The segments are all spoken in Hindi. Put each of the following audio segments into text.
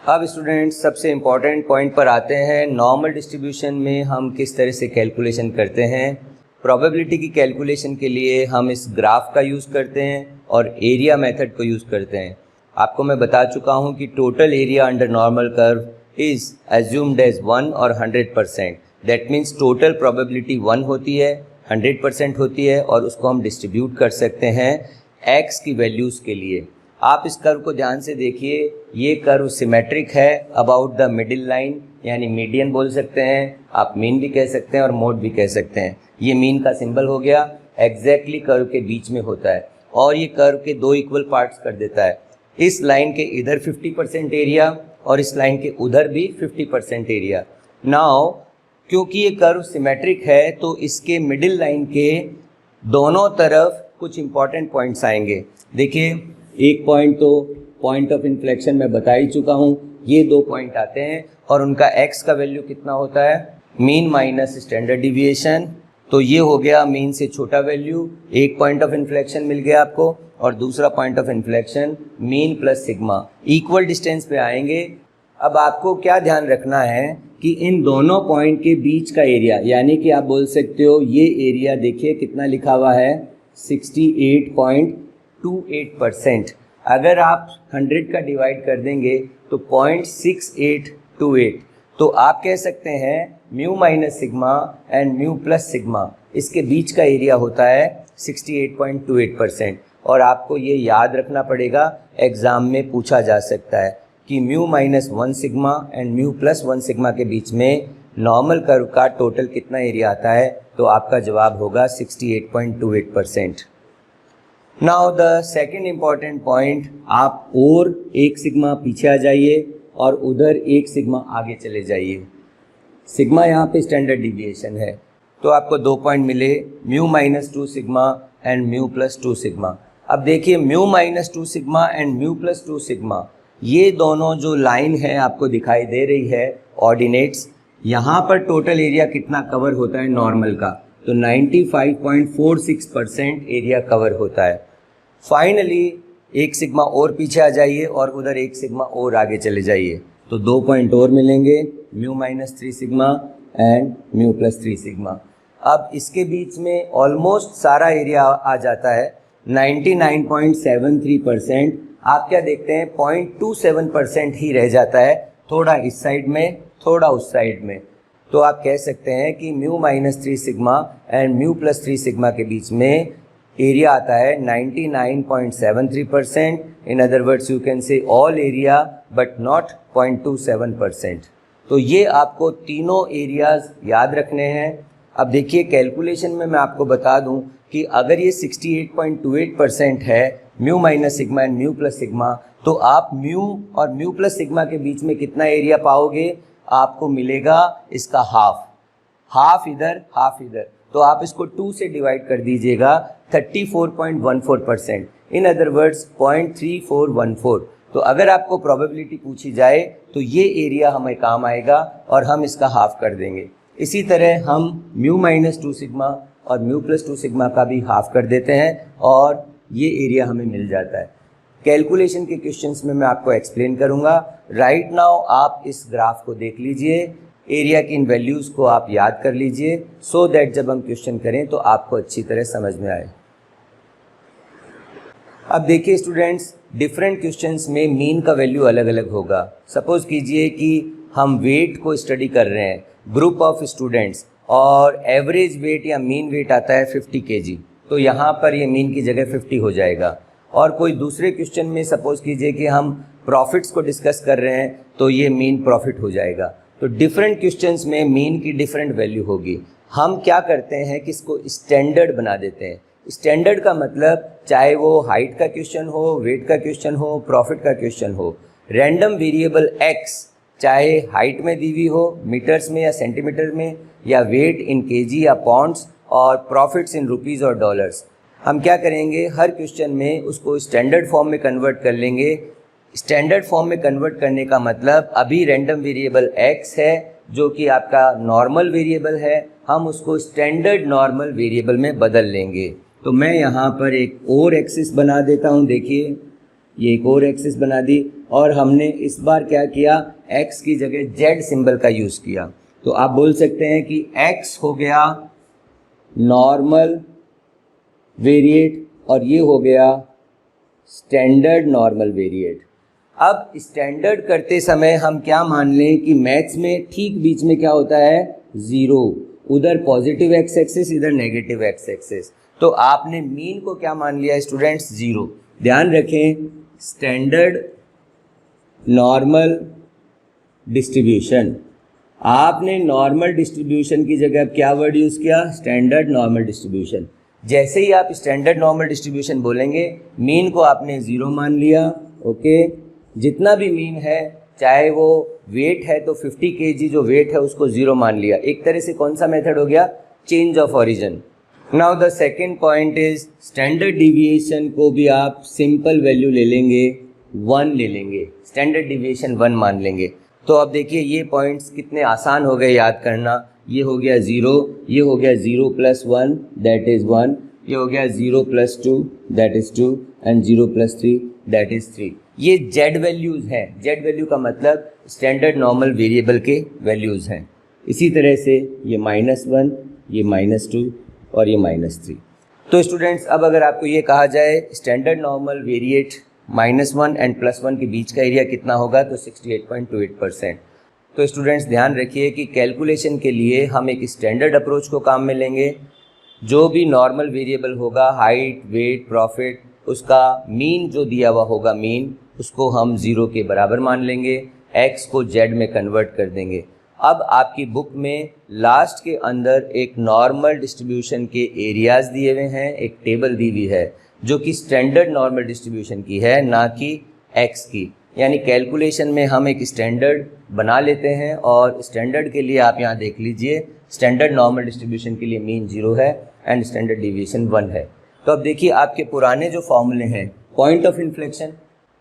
अब स्टूडेंट्स सबसे इम्पॉर्टेंट पॉइंट पर आते हैं। नॉर्मल डिस्ट्रीब्यूशन में हम किस तरह से कैलकुलेशन करते हैं। प्रोबेबिलिटी की कैलकुलेशन के लिए हम इस ग्राफ का यूज़ करते हैं और एरिया मेथड को यूज़ करते हैं। आपको मैं बता चुका हूं कि total area under normal curve is assumed as 1 और 100%। दैट मीन्स टोटल प्रोबेबिलिटी 1 होती है, 100% होती है और उसको हम डिस्ट्रीब्यूट कर सकते हैं x की वैल्यूज़ के लिए। आप इस कर्व को ध्यान से देखिए, ये कर्व सिमेट्रिक है अबाउट द मिडिल लाइन, यानी मीडियन बोल सकते हैं, आप मीन भी कह सकते हैं और मोड भी कह सकते हैं। ये मीन का सिंबल हो गया, एग्जैक्टली कर्व के बीच में होता है और ये कर्व के दो इक्वल पार्ट्स कर देता है। इस लाइन के इधर 50% एरिया और इस लाइन के उधर भी 50% एरिया। नाउ क्योंकि ये कर्व सिमेट्रिक है तो इसके मिडिल लाइन के दोनों तरफ कुछ इंपॉर्टेंट पॉइंट्स आएंगे। देखिए, एक पॉइंट तो पॉइंट ऑफ इन्फ्लेक्शन मैं बता ही चुका हूँ, ये दो पॉइंट आते हैं और उनका x का वैल्यू कितना होता है, मीन माइनस स्टैंडर्ड डिविएशन। तो ये हो गया मीन से छोटा वैल्यू, एक पॉइंट ऑफ इन्फ्लेक्शन मिल गया आपको और दूसरा point of inflection mean plus sigma, equal distance पे आएंगे। अब आपको क्या ध्यान रखना है कि इन दोनों पॉइंट के बीच का एरिया, यानी कि आप बोल सकते हो ये एरिया देखिए कितना लिखा हुआ है, 68.28%। अगर आप 100 का डिवाइड कर देंगे तो 0.6828, तो आप कह सकते हैं mu minus sigma and mu plus sigma, इसके बीच का एरिया होता है 68.28%। और आपको ये याद रखना पड़ेगा, एग्ज़ाम में पूछा जा सकता है कि mu minus 1 sigma and mu plus 1 sigma के बीच में नॉर्मल कर्व का टोटल कितना एरिया आता है, तो आपका जवाब होगा 68.28%। Now the second important point, आप और एक सिग्मा पीछे आ जाइए और उधर एक सिग्मा आगे चले जाइए। सिग्मा यहाँ पे स्टैंडर्ड डिविएशन है, तो आपको 2 पॉइंट मिले, mu minus 2 sigma and mu plus 2 sigma. अब देखिए, mu minus 2 sigma and mu plus 2 sigma, ये दोनों जो लाइन है आपको दिखाई दे रही है ऑर्डिनेट्स, यहाँ पर टोटल एरिया कितना कवर होता है नॉर्मल का, तो 95.46% एरिया कवर होता है। फाइनली एक सिग्मा और पीछे आ जाइए और उधर एक सिग्मा और आगे चले जाइए, तो 2 पॉइंट और मिलेंगे, mu minus 3 sigma and mu plus 3 sigma. अब इसके बीच में ऑलमोस्ट सारा एरिया आ जाता है 99.73%। आप क्या देखते हैं, 0.27% ही रह जाता है, थोड़ा इस साइड में थोड़ा उस साइड में। तो आप कह सकते हैं कि mu minus 3 sigma and mu plus 3 sigma के बीच में एरिया आता है 99.73%। In other words you can say all area but not 0.27%। तो ये आपको तीनों एरियाज याद रखने हैं। अब देखिए, कैलकुलेशन में मैं आपको बता दूं कि अगर ये 68.28% है mu minus sigma and mu plus sigma, तो आप म्यू और म्यू प्लस सिग्मा के बीच में कितना एरिया पाओगे, आपको मिलेगा इसका हाफ इधर हाफ इधर, तो आप इसको 2 से डिवाइड कर दीजिएगा, 34.14%, इन अदर वर्ड्स 0.3414। तो अगर आपको प्रोबेबिलिटी पूछी जाए तो ये एरिया हमें काम आएगा और हम इसका हाफ कर देंगे। इसी तरह हम म्यू माइनस 2 सिग्मा और म्यू प्लस 2 सिग्मा का भी हाफ कर देते हैं और ये एरिया हमें मिल जाता है। कैलकुलेशन के क्वेश्चंस में मैं आपको एक्सप्लेन करूंगा। राइट नाउ आप इस ग्राफ को देख लीजिए, एरिया की इन वैल्यूज़ को आप याद कर लीजिए, सो दैट जब हम क्वेश्चन करें तो आपको अच्छी तरह समझ में आए। अब देखिए स्टूडेंट्स, डिफरेंट क्वेश्चंस में मीन का वैल्यू अलग अलग होगा। सपोज कीजिए कि हम वेट को स्टडी कर रहे हैं, ग्रुप ऑफ स्टूडेंट्स, और एवरेज वेट या मीन वेट आता है 50 kg, तो यहाँ पर ये मीन की जगह 50 हो जाएगा। और कोई दूसरे क्वेश्चन में सपोज कीजिए कि हम प्रॉफिट्स को डिस्कस कर रहे हैं, तो ये मीन प्रॉफिट हो जाएगा। तो डिफरेंट क्वेश्चंस में मीन की डिफरेंट वैल्यू होगी। हम क्या करते हैं कि इसको स्टैंडर्ड बना देते हैं। स्टैंडर्ड का मतलब चाहे वो हाइट का क्वेश्चन हो, वेट का क्वेश्चन हो, प्रॉफिट का क्वेश्चन हो, रैंडम वेरिएबल x चाहे हाइट में दी हुई हो, मीटर्स में या सेंटीमीटर में, या वेट इन केजी या पाउंड्स, और प्रॉफिट्स इन रुपीज़ और डॉलर्स, हम क्या करेंगे, हर क्वेश्चन में उसको स्टैंडर्ड फॉर्म में कन्वर्ट कर लेंगे। स्टैंडर्ड फॉर्म में कन्वर्ट करने का मतलब अभी रैंडम वेरिएबल x है जो कि आपका नॉर्मल वेरिएबल है, हम उसको स्टैंडर्ड नॉर्मल वेरिएबल में बदल लेंगे। तो मैं यहाँ पर एक और एक्सिस बना देता हूँ। देखिए, ये एक और एक्सिस बना दी, और हमने इस बार क्या किया, x की जगह z सिंबल का यूज़ किया। तो आप बोल सकते हैं कि x हो गया नॉर्मल वेरिएट और ये हो गया स्टैंडर्ड नॉर्मल वेरिएट। अब स्टैंडर्ड करते समय हम क्या मान लें कि मैथ्स में ठीक बीच में क्या होता है, ज़ीरो, उधर पॉजिटिव एक्स एक्सिस, इधर नेगेटिव एक्स एक्सिस। तो आपने मीन को क्या मान लिया स्टूडेंट्स, ज़ीरो। ध्यान रखें, स्टैंडर्ड नॉर्मल डिस्ट्रीब्यूशन, आपने नॉर्मल डिस्ट्रीब्यूशन की जगह क्या वर्ड यूज़ किया, स्टैंडर्ड नॉर्मल डिस्ट्रीब्यूशन। जैसे ही आप स्टैंडर्ड नॉर्मल डिस्ट्रीब्यूशन बोलेंगे, मीन को आपने ज़ीरो मान लिया, ओके। जितना भी मीन है, चाहे वो वेट है तो 50 kg जो वेट है उसको ज़ीरो मान लिया। एक तरह से कौन सा मेथड हो गया, change of origin. Now the second point is standard deviation को भी आप सिंपल वैल्यू ले लेंगे, 1 ले लेंगे, स्टैंडर्ड डिविएशन 1 मान लेंगे। तो अब देखिए ये पॉइंट्स कितने आसान हो गए याद करना। ये हो गया 0, ये हो गया 0 + 1 दैट इज़ 1, ये हो गया 0 + 2 that is 2 and 0 + 3 that is 3। ये जेड वैल्यूज़ हैं। जेड वैल्यू का मतलब स्टैंडर्ड नॉर्मल वेरिएबल के वैल्यूज़ हैं। इसी तरह से ये -1, ये -2 और ये -3। तो स्टूडेंट्स, अब अगर आपको ये कहा जाए स्टैंडर्ड नॉर्मल वेरिएट -1 एंड +1 के बीच का एरिया कितना होगा, तो 68.28%। तो स्टूडेंट्स ध्यान रखिए कि कैलकुलेशन के लिए हम एक स्टैंडर्ड अप्रोच को काम में लेंगे। जो भी नॉर्मल वेरिएबल होगा, हाइट, वेट, प्रॉफिट, उसका मीन जो दिया हुआ होगा, मीन उसको हम 0 के बराबर मान लेंगे, x को z में कन्वर्ट कर देंगे। अब आपकी बुक में लास्ट के अंदर एक नॉर्मल डिस्ट्रीब्यूशन के एरियाज़ दिए हुए हैं, एक टेबल दी हुई है जो कि स्टैंडर्ड नॉर्मल डिस्ट्रीब्यूशन की है, ना कि x की। यानी कैलकुलेशन में हम एक स्टैंडर्ड बना लेते हैं, और स्टैंडर्ड के लिए आप यहाँ देख लीजिए, स्टैंडर्ड नॉर्मल डिस्ट्रीब्यूशन के लिए मीन 0 है एंड स्टैंडर्ड डिविएशन 1 है। तो अब देखिए आपके पुराने जो फॉर्मूले हैं, पॉइंट ऑफ इन्फ्लेक्शन,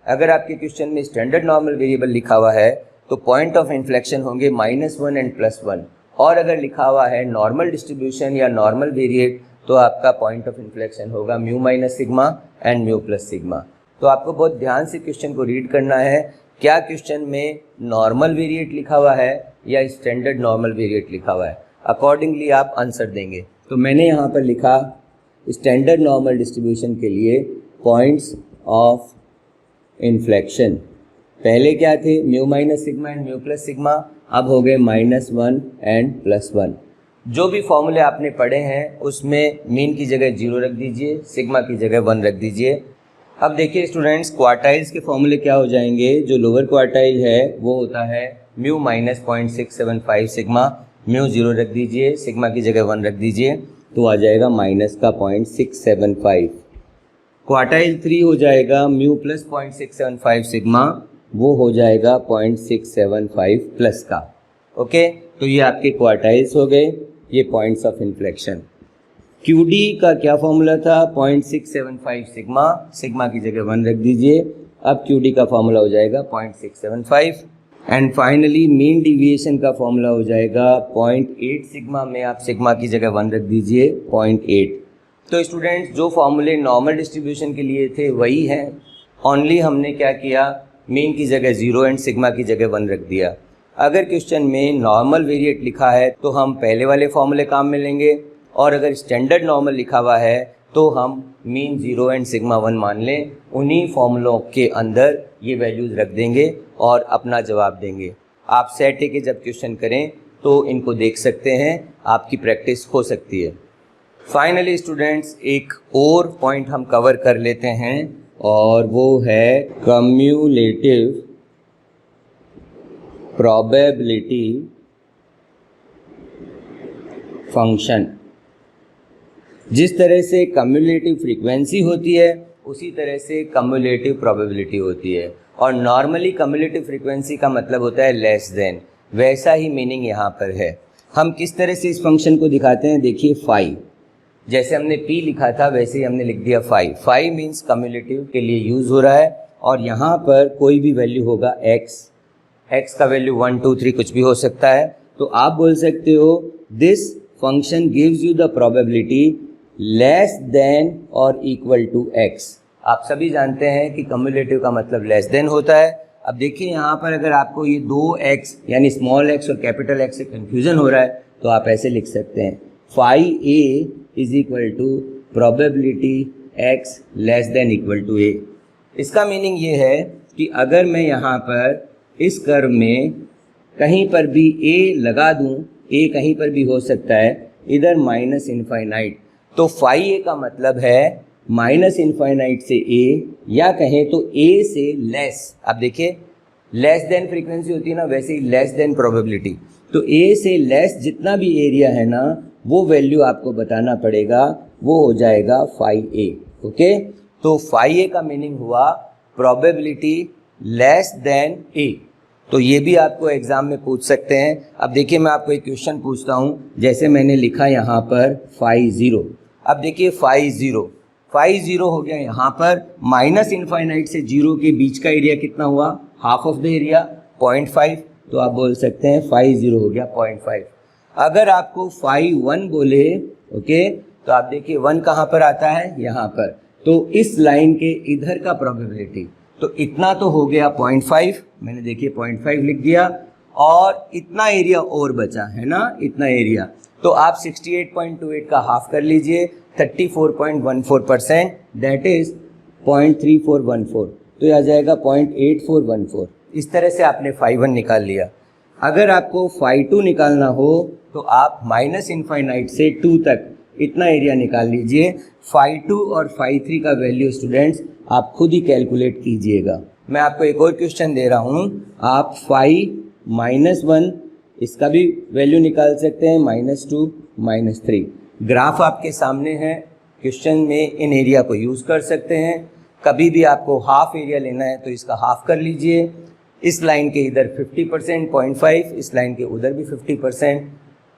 अगर आपके क्वेश्चन में स्टैंडर्ड नॉर्मल वेरिएबल लिखा हुआ है तो पॉइंट ऑफ इन्फ्लेक्शन होंगे -1 एंड +1, और अगर लिखा हुआ है नॉर्मल डिस्ट्रीब्यूशन या नॉर्मल वेरिएट तो आपका पॉइंट ऑफ इन्फ्लेक्शन होगा μ - सिग्मा एंड μ + सिग्मा। तो आपको बहुत ध्यान से क्वेश्चन को रीड करना है, क्या क्वेश्चन में नॉर्मल वेरिएट लिखा हुआ है या स्टैंडर्ड नॉर्मल वेरिएट लिखा हुआ है, अकॉर्डिंगली आप आंसर देंगे। तो मैंने यहाँ पर लिखा स्टैंडर्ड नॉर्मल डिस्ट्रीब्यूशन के लिए पॉइंट्स ऑफ इन्फ्लेक्शन, पहले क्या थे, μ - सिग्मा एंड μ + सिग्मा, अब हो गए -1 एंड +1। जो भी फॉर्मूले आपने पढ़े हैं उसमें मीन की जगह 0 रख दीजिए, सिग्मा की जगह 1 रख दीजिए। अब देखिए स्टूडेंट्स, क्वार्टाइल्स के फॉर्मूले क्या हो जाएंगे। जो लोअर क्वार्टाइल है वो होता है μ - 0.675 सिग्मा, μ 0 रख दीजिए, सिग्मा की जगह 1 रख दीजिए, तो आ जाएगा -0.675। क्वार्टाइल 3 हो जाएगा μ + 0.675 सिग्मा, वो हो जाएगा 0.675 प्लस का। ओके, तो ये आपके क्वार्टाइल्स हो गए, ये पॉइंट्स ऑफ इन्फ्लेक्शन। QD का क्या फॉर्मूला था, 0.675 सिग्मा, सिग्मा की जगह 1 रख दीजिए, अब QD का फॉर्मूला हो जाएगा 0.675। एंड फाइनली मीन डिविएशन का फॉर्मूला हो जाएगा 0.8 सिग्मा में आप सिग्मा की जगह 1 रख दीजिए, 0.8। तो स्टूडेंट्स, जो फॉर्मूले नॉर्मल डिस्ट्रीब्यूशन के लिए थे वही हैं, ओनली हमने क्या किया, मीन की जगह 0 एंड सिग्मा की जगह 1 रख दिया। अगर क्वेश्चन में नॉर्मल वेरिएट लिखा है तो हम पहले वाले फॉर्मूले काम में लेंगे, और अगर स्टैंडर्ड नॉर्मल लिखा हुआ है तो हम मीन 0 एंड सिग्मा 1 मान लें, उन्हीं फॉर्मूलों के अंदर ये वैल्यूज़ रख देंगे और अपना जवाब देंगे। आप सेट के जब क्वेश्चन करें तो इनको देख सकते हैं, आपकी प्रैक्टिस हो सकती है। फाइनली स्टूडेंट्स, एक और पॉइंट हम कवर कर लेते हैं, और वो है कम्युलेटिव प्रोबेबिलिटी फंक्शन। जिस तरह से कम्युलेटिव फ्रीक्वेंसी होती है उसी तरह से कम्युलेटिव प्रोबेबिलिटी होती है, और नॉर्मली कम्युलेटिव फ्रीक्वेंसी का मतलब होता है लेस देन, वैसा ही मीनिंग यहाँ पर है। हम किस तरह से इस फंक्शन को दिखाते हैं, देखिए 5, जैसे हमने P लिखा था वैसे ही हमने लिख दिया 5। 5 मीन्स कम्युलेटिव के लिए यूज़ हो रहा है, और यहाँ पर कोई भी वैल्यू होगा x का वैल्यू 1 2 3 कुछ भी हो सकता है, तो आप बोल सकते हो this function gives you the probability less than और इक्वल टू x। आप सभी जानते हैं कि कम्युलेटिव का मतलब लेस देन होता है। अब देखिए यहाँ पर अगर आपको ये 2x यानी स्मॉल x और कैपिटल X से कन्फ्यूज़न हो रहा है तो आप ऐसे लिख सकते हैं phi a is equal to probability x less than equal to a। इसका मीनिंग ये है कि अगर मैं यहाँ पर इस कर्व में कहीं पर भी a लगा दूँ, a कहीं पर भी हो सकता है, इधर माइनस इनफाइनाइट, तो phi a का मतलब है माइनस इनफाइनाइट से a, या कहें तो a से लेस। अब देखिए लेस देन फ्रीक्वेंसी होती है ना, वैसे ही लेस देन प्रोबेबिलिटी, तो a से लेस जितना भी एरिया है ना वो वैल्यू आपको बताना पड़ेगा, वो हो जाएगा phi a। ओके, तो phi a का मीनिंग हुआ प्रोबेबिलिटी लेस देन a। तो ये भी आपको एग्जाम में पूछ सकते हैं। अब देखिए मैं आपको एक क्वेश्चन पूछता हूँ, जैसे मैंने लिखा यहाँ पर phi 0। अब देखिए phi 0 हो गया, यहाँ पर माइनस इनफाइनाइट से 0 के बीच का एरिया कितना हुआ, हाफ ऑफ द एरिया 0.5, तो आप बोल सकते हैं phi 0 हो गया 0.5। अगर आपको phi 1 बोले, ओके, तो आप देखिए 1 कहाँ पर आता है, यहाँ पर, तो इस लाइन के इधर का प्रोबेबिलिटी, तो इतना तो हो गया 0.5, मैंने देखिए 0.5 लिख दिया, और इतना एरिया और बचा है ना, इतना एरिया, तो आप 68.28 का हाफ कर लीजिए, 34.14%, दैट इज 0.3414, तो यह आ जाएगा 0.8414। इस तरह से आपने phi 1 निकाल लिया। अगर आपको phi 2 निकालना हो तो आप माइनस इनफाइनाइट से 2 तक इतना एरिया निकाल लीजिए। phi 2 और phi 3 का वैल्यू स्टूडेंट्स आप खुद ही कैलकुलेट कीजिएगा। मैं आपको एक और क्वेश्चन दे रहा हूँ, आप phi -1 इसका भी वैल्यू निकाल सकते हैं, -2 -3। ग्राफ आपके सामने है, क्वेश्चन में इन एरिया को यूज़ कर सकते हैं। कभी भी आपको हाफ एरिया लेना है तो इसका हाफ कर लीजिए, इस लाइन के इधर 50% 0.5, इस लाइन के उधर भी 50%,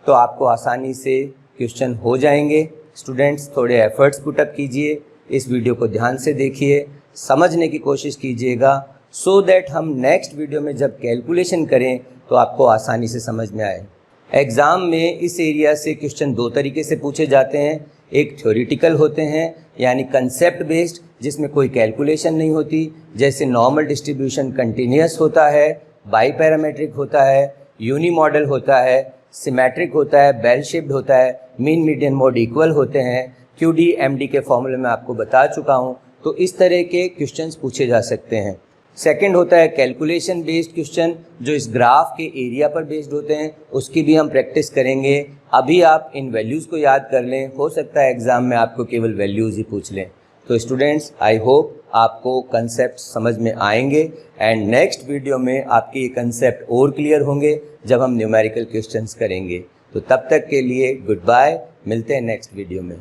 तो आपको आसानी से क्वेश्चन हो जाएंगे। स्टूडेंट्स थोड़े एफर्ट्स पुटअप कीजिए, इस वीडियो को ध्यान से देखिए, समझने की कोशिश कीजिएगा, सो दैट हम नेक्स्ट वीडियो में जब कैलकुलेशन करें तो आपको आसानी से समझ में आए। एग्ज़ाम में इस एरिया से क्वेश्चन 2 तरीके से पूछे जाते हैं, एक थ्योरेटिकल होते हैं यानी कंसेप्ट बेस्ड, जिसमें कोई कैलकुलेशन नहीं होती, जैसे नॉर्मल डिस्ट्रीब्यूशन कंटिन्यूस होता है, बाई पैरामेट्रिक होता है, यूनी मॉडल होता है, सिमेट्रिक होता है, बेल शेप्ड होता है, मीन मीडियन मोड इक्वल होते हैं, QD MD के फॉर्मूले में आपको बता चुका हूँ। तो इस तरह के क्वेश्चंस पूछे जा सकते हैं। सेकंड होता है कैलकुलेशन बेस्ड क्वेश्चन, जो इस ग्राफ के एरिया पर बेस्ड होते हैं, उसकी भी हम प्रैक्टिस करेंगे। अभी आप इन वैल्यूज़ को याद कर लें, हो सकता है एग्ज़ाम में आपको केवल वैल्यूज़ ही पूछ लें। तो स्टूडेंट्स आई होप आपको कंसेप्ट समझ में आएंगे, एंड नेक्स्ट वीडियो में आपके ये कंसेप्ट और क्लियर होंगे जब हम न्यूमेरिकल क्वेश्चंस करेंगे। तो तब तक के लिए गुड बाय, मिलते हैं नेक्स्ट वीडियो में।